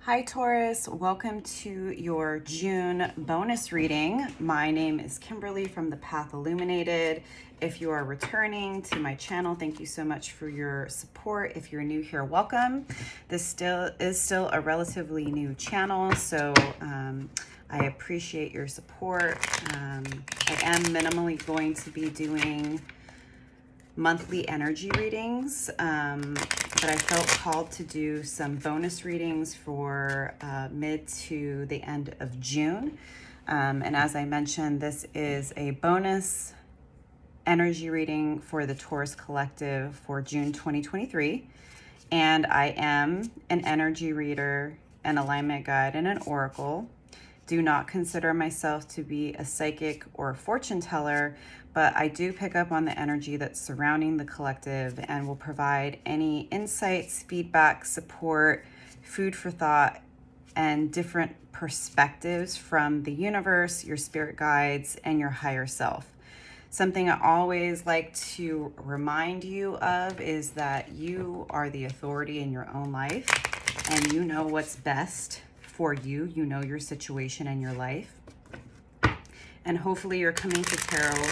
Hi Taurus, welcome to your June bonus reading. My name is Kimberly from The Path Illuminated. If you are returning to my channel, thank you so much for your support. If you're new here, welcome. This is still a relatively new channel, so I appreciate your support. I am minimally going to be doing monthly energy readings, but I felt called to do some bonus readings for mid to the end of June. And as I mentioned, this is a bonus energy reading for the Taurus Collective for June 2023. And I am an energy reader, an alignment guide, and an oracle. Do not consider myself to be a psychic or a fortune teller, but I do pick up on the energy that's surrounding the collective and will provide any insights, feedback, support, food for thought, and different perspectives from the universe, your spirit guides, and your higher self. Something I always like to remind you of is that you are the authority in your own life and you know what's best for you. You know your situation and your life. And hopefully you're coming to tarot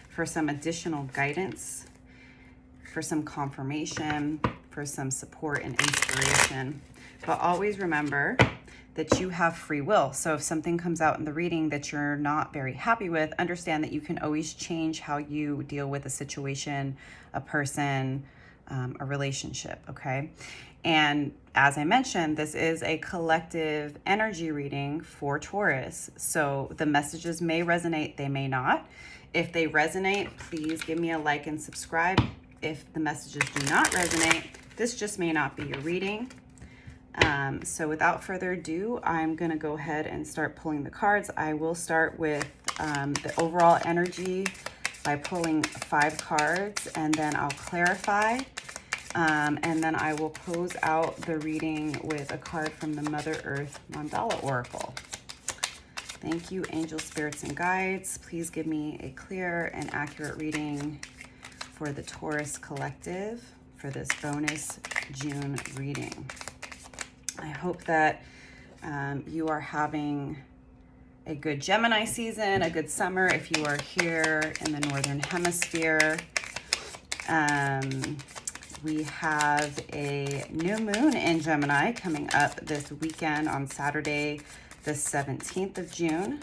for some additional guidance, for some confirmation, for some support and inspiration. But always remember that you have free will. So if something comes out in the reading that you're not very happy with, understand that you can always change how you deal with a situation, a person, a relationship, okay? And as I mentioned, this is a collective energy reading for Taurus. So the messages may resonate, they may not. If they resonate, please give me a like and subscribe. If the messages do not resonate, this just may not be your reading. So without further ado, I'm going to go ahead and start pulling the cards. I will start with the overall energy by pulling 5 cards, and then I'll clarify. And then I will close out the reading with a card from the Mother Earth Mandala Oracle. Thank you, angels, spirits, and guides. Please give me a clear and accurate reading for the Taurus Collective for this bonus June reading. I hope that you are having a good Gemini season, a good summer if you are here in the Northern Hemisphere. We have a new moon in Gemini coming up this weekend on Saturday, the 17th of June.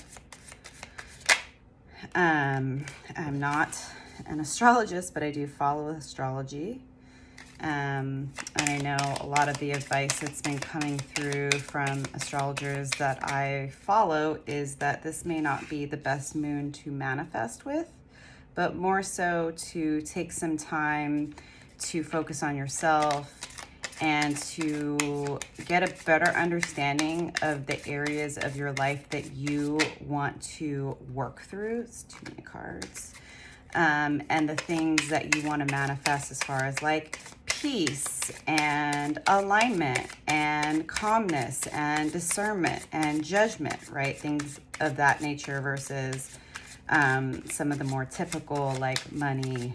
I'm not an astrologist, but I do follow astrology. And I know a lot of the advice that's been coming through from astrologers that I follow is that this may not be the best moon to manifest with, but more so to take some time to focus on yourself and to get a better understanding of the areas of your life that you want to work through. It's too many cards. And the things that you want to manifest as far as like peace and alignment and calmness and discernment and judgment, right? Things of that nature versus some of the more typical like money,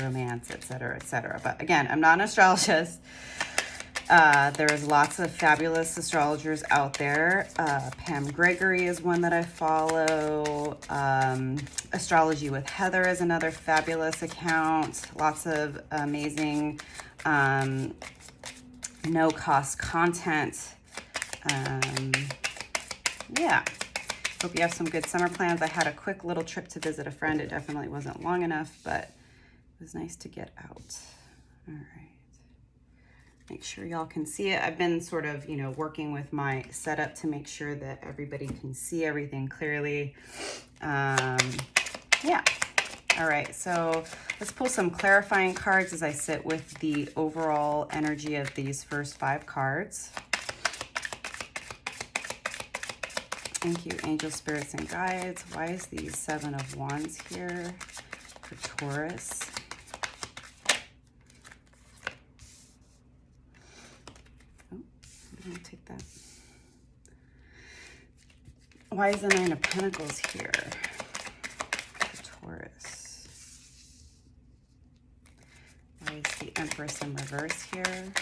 romance, etc., etc. But again, I'm not an astrologist. There's lots of fabulous astrologers out there. Pam Gregory is one that I follow. Astrology with Heather is another fabulous account. Lots of amazing no-cost content. Yeah. Hope you have some good summer plans. I had a quick little trip to visit a friend. It definitely wasn't long enough, but it was nice to get out. All right. Make sure y'all can see it. I've been sort of, working with my setup to make sure that everybody can see everything clearly. Yeah. All right. So let's pull some clarifying cards as I sit with the overall energy of these first 5 cards. Thank you, angel, spirits, and guides. Why is the 7 of Wands here for Taurus? I'm gonna take that. Why is the 9 of Pentacles here for Taurus? Why is the Empress in reverse here?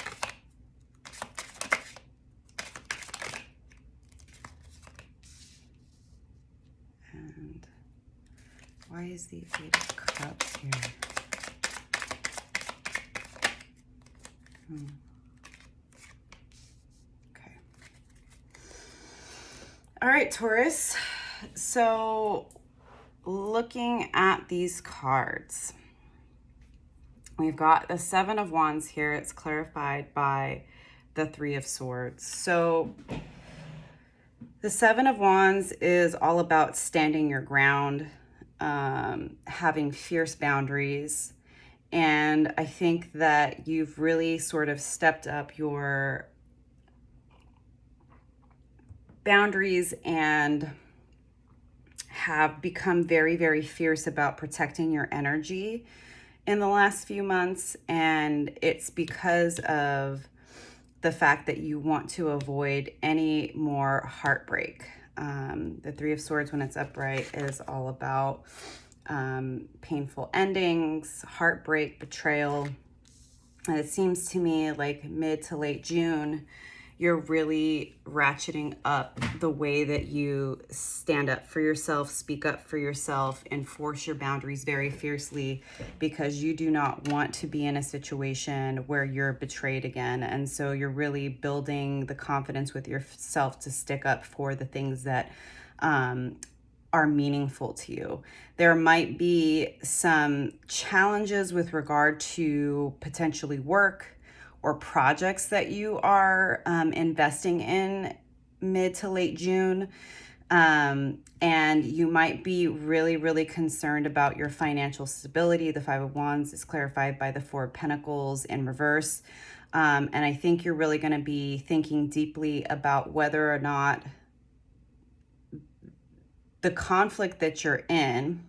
Why is the Eight of Cups here? Okay. All right, Taurus. So looking at these cards, we've got the Seven of Wands here. It's clarified by the Three of Swords. So the Seven of Wands is all about standing your ground, having fierce boundaries. And I think that you've really sort of stepped up your boundaries and have become very, very fierce about protecting your energy in the last few months. And it's because of the fact that you want to avoid any more heartbreak. The Three of Swords, when it's upright, is all about painful endings, heartbreak, betrayal. And it seems to me like mid to late June, you're really ratcheting up the way that you stand up for yourself, speak up for yourself, enforce your boundaries very fiercely, because you do not want to be in a situation where you're betrayed again. And so you're really building the confidence with yourself to stick up for the things that are meaningful to you. There might be some challenges with regard to potentially work or projects that you are investing in mid to late June. And you might be really, really concerned about your financial stability. The Five of Wands is clarified by the Four of Pentacles in reverse. And I think you're really going to be thinking deeply about whether or not the conflict that you're in,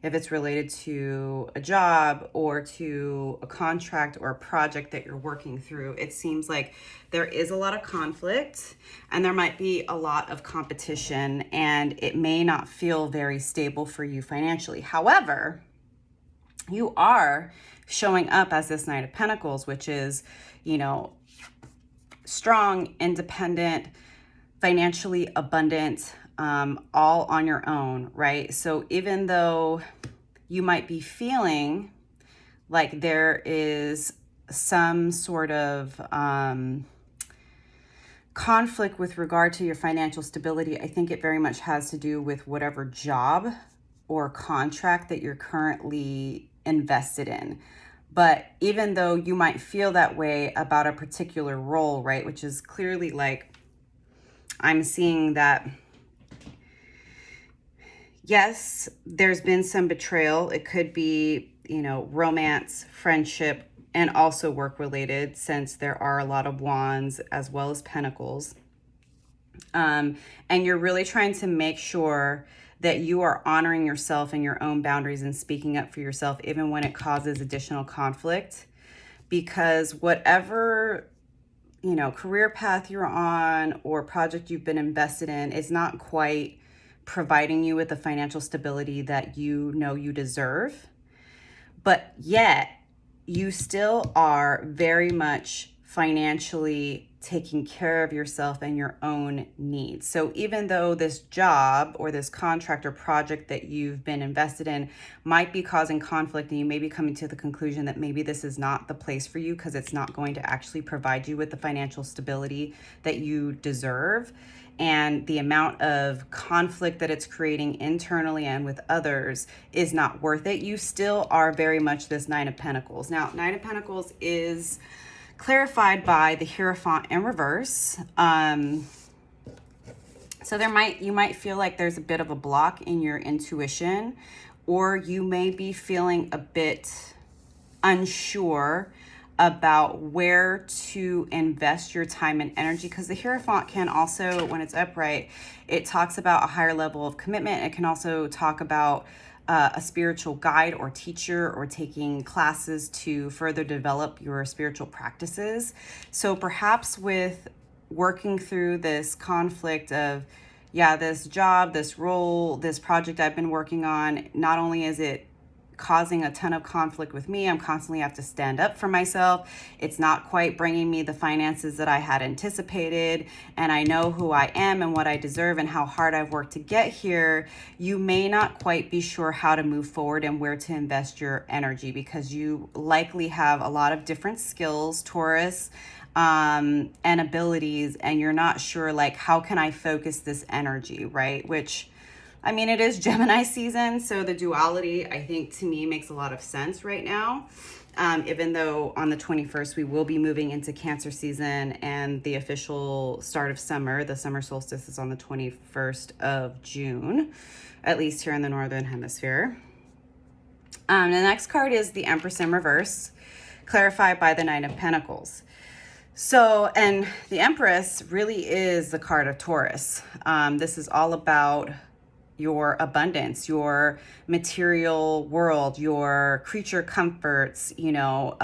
if it's related to a job or to a contract or a project that you're working through. It seems like there is a lot of conflict and there might be a lot of competition, and it may not feel very stable for you financially. However, you are showing up as this Knight of Pentacles, which is, you know, strong, independent, financially abundant, all on your own, right? So even though you might be feeling like there is some sort of conflict with regard to your financial stability, I think it very much has to do with whatever job or contract that you're currently invested in. But even though you might feel that way about a particular role, right, which is clearly like, I'm seeing that, yes, there's been some betrayal. It could be, you know, romance, friendship, and also work related, since there are a lot of wands as well as pentacles. And you're really trying to make sure that you are honoring yourself and your own boundaries and speaking up for yourself, even when it causes additional conflict. Because whatever, you know, career path you're on or project you've been invested in is not quite providing you with the financial stability that you know you deserve. But yet you still are very much financially taking care of yourself and your own needs. So even though this job or this contract or project that you've been invested in might be causing conflict, and you may be coming to the conclusion that maybe this is not the place for you because it's not going to actually provide you with the financial stability that you deserve, and the amount of conflict that it's creating internally and with others is not worth it, you still are very much this Nine of Pentacles. Now, Nine of Pentacles is clarified by the Hierophant in reverse. So you might feel like there's a bit of a block in your intuition, or you may be feeling a bit unsure about where to invest your time and energy, because the Hierophant can also, when it's upright, it talks about a higher level of commitment. It can also talk about a spiritual guide or teacher, or taking classes to further develop your spiritual practices. So perhaps with working through this conflict of, yeah, this job, this role, this project I've been working on, not only is it causing a ton of conflict with me. I'm constantly have to stand up for myself. It's not quite bringing me the finances that I had anticipated, and I know who I am and what I deserve and how hard I've worked to get here. You may not quite be sure how to move forward and where to invest your energy, because you likely have a lot of different skills, Taurus, and abilities, and you're not sure, like, how can I focus this energy, right? Which, I mean, it is Gemini season, so the duality, I think, to me makes a lot of sense right now. Even though on the 21st, we will be moving into Cancer season, and the official start of summer, the summer solstice, is on the 21st of June, at least here in the Northern Hemisphere. The next card is the Empress in reverse, clarified by the Knight of Pentacles. So, and the Empress really is the card of Taurus. This is all about your abundance, your material world, your creature comforts, you know,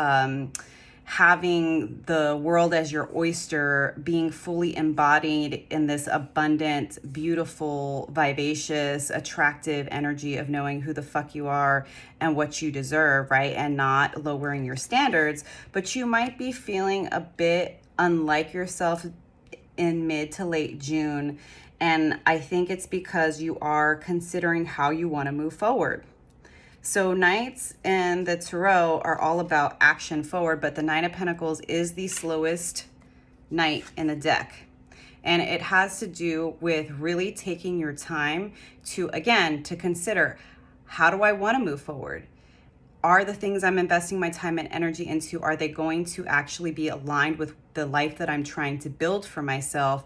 having the world as your oyster, being fully embodied in this abundant, beautiful, vivacious, attractive energy of knowing who the fuck you are and what you deserve, right? And not lowering your standards. But you might be feeling a bit unlike yourself in mid to late June. And I think it's because you are considering how you want to move forward. So Knights and the Tarot are all about action forward, but the Knight of Pentacles is the slowest Knight in the deck. And it has to do with really taking your time to, again, to consider, how do I want to move forward? Are the things I'm investing my time and energy into, are they going to actually be aligned with the life that I'm trying to build for myself?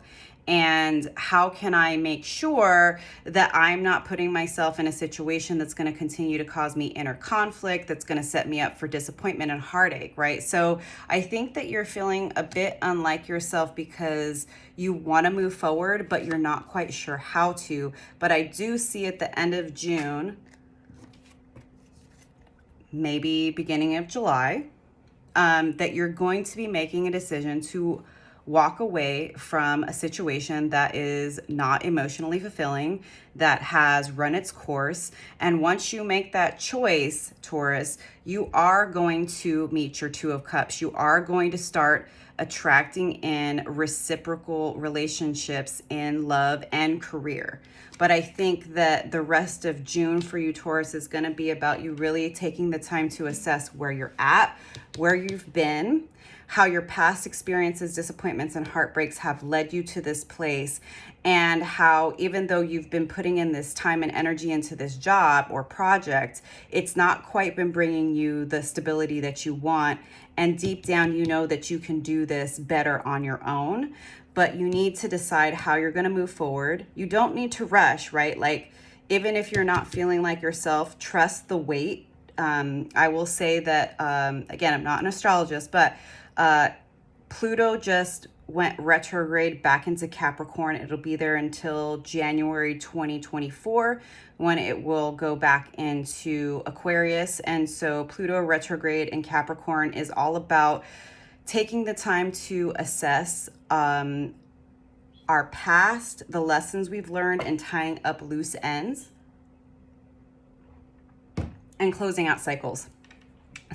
And how can I make sure that I'm not putting myself in a situation that's going to continue to cause me inner conflict, that's going to set me up for disappointment and heartache, right? So I think that you're feeling a bit unlike yourself because you want to move forward, but you're not quite sure how to. But I do see at the end of June, maybe beginning of July, that you're going to be making a decision to walk away from a situation that is not emotionally fulfilling, that has run its course. And once you make that choice, Taurus, you are going to meet your Two of Cups. You are going to start attracting in reciprocal relationships in love and career. But I think that the rest of June for you, Taurus, is going to be about you really taking the time to assess where you're at, where you've been, how your past experiences, disappointments, and heartbreaks have led you to this place, and how even though you've been putting in this time and energy into this job or project, it's not quite been bringing you the stability that you want. And deep down, you know that you can do this better on your own, but you need to decide how you're going to move forward. You don't need to rush, right? Like, even if you're not feeling like yourself, trust the wait. I will say that, again, I'm not an astrologist, but Pluto just went retrograde back into Capricorn. It'll be there until January 2024 when it will go back into Aquarius. And so Pluto retrograde in Capricorn is all about taking the time to assess our past, the lessons we've learned, and tying up loose ends and closing out cycles.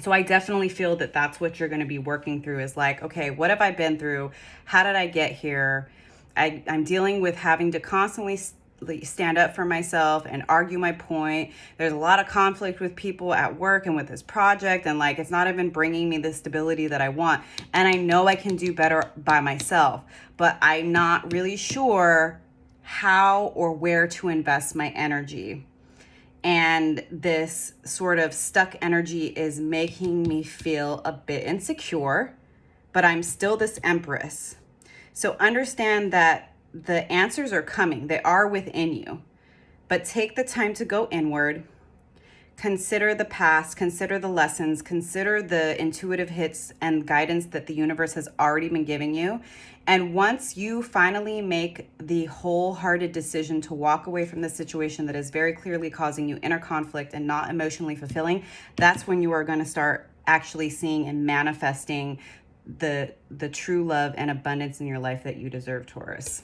So I definitely feel that that's what you're going to be working through, is like, okay, what have I been through? How did I get here? I'm dealing with having to constantly stand up for myself and argue my point. There's a lot of conflict with people at work and with this project, and like, it's not even bringing me the stability that I want. And I know I can do better by myself, but I'm not really sure how or where to invest my energy. And this sort of stuck energy is making me feel a bit insecure, but I'm still this Empress. So understand that the answers are coming. They are within you. But take the time to go inward. Consider the past, consider the lessons, consider the intuitive hits and guidance that the universe has already been giving you. And once you finally make the wholehearted decision to walk away from the situation that is very clearly causing you inner conflict and not emotionally fulfilling, that's when you are going to start actually seeing and manifesting the true love and abundance in your life that you deserve, Taurus.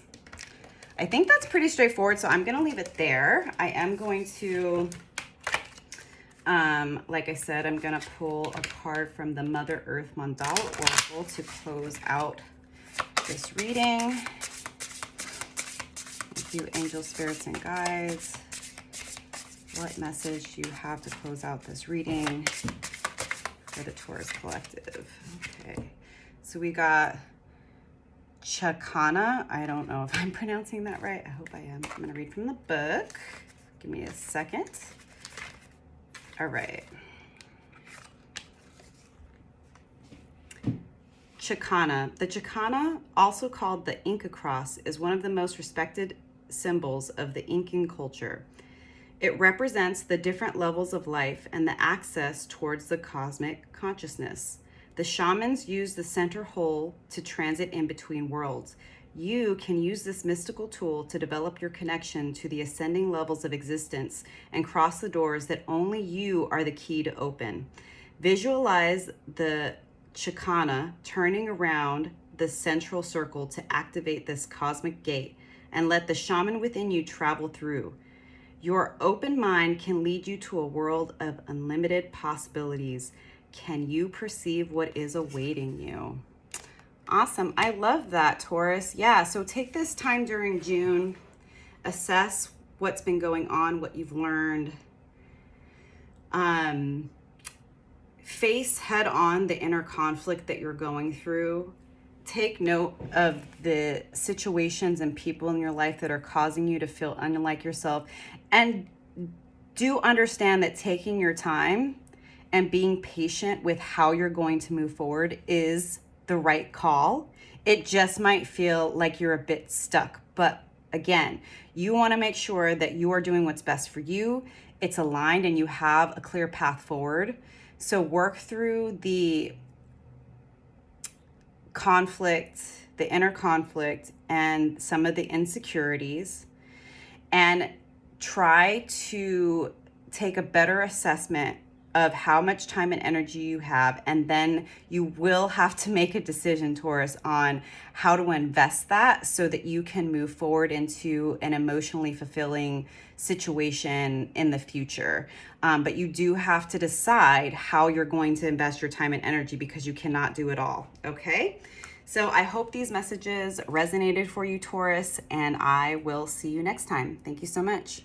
I think that's pretty straightforward, so I'm going to leave it there. I am going to Like I said, I'm going to pull a card from the Mother Earth Mandala Oracle to close out this reading. Thank you, angel spirits and guides. What message do you have to close out this reading for the Taurus Collective? Okay, so we got Chakana. I don't know if I'm pronouncing that right. I hope I am. I'm going to read from the book. Give me a second. All right. Chakana. The Chakana, also called the Inca cross, is one of the most respected symbols of the Incan culture. It represents the different levels of life and the access towards the cosmic consciousness. The shamans use the center hole to transit in between worlds. You can use this mystical tool to develop your connection to the ascending levels of existence and cross the doors that only you are the key to open. Visualize the Chakana turning around the central circle to activate this cosmic gate and let the shaman within you travel through. Your open mind can lead you to a world of unlimited possibilities. Can you perceive what is awaiting you? Awesome. I love that, Taurus. Yeah, so take this time during June, assess what's been going on, what you've learned. Face head on the inner conflict that you're going through. Take note of the situations and people in your life that are causing you to feel unlike yourself. And do understand that taking your time and being patient with how you're going to move forward is the right call. It just might feel like you're a bit stuck. But again, you want to make sure that you are doing what's best for you. It's aligned and you have a clear path forward. So work through the conflict, the inner conflict, and some of the insecurities, and try to take a better assessment of how much time and energy you have. And then you will have to make a decision, Taurus, on how to invest that so that you can move forward into an emotionally fulfilling situation in the future. But you do have to decide how you're going to invest your time and energy, because you cannot do it all. Okay? So I hope these messages resonated for you, Taurus, and I will see you next time. Thank you so much.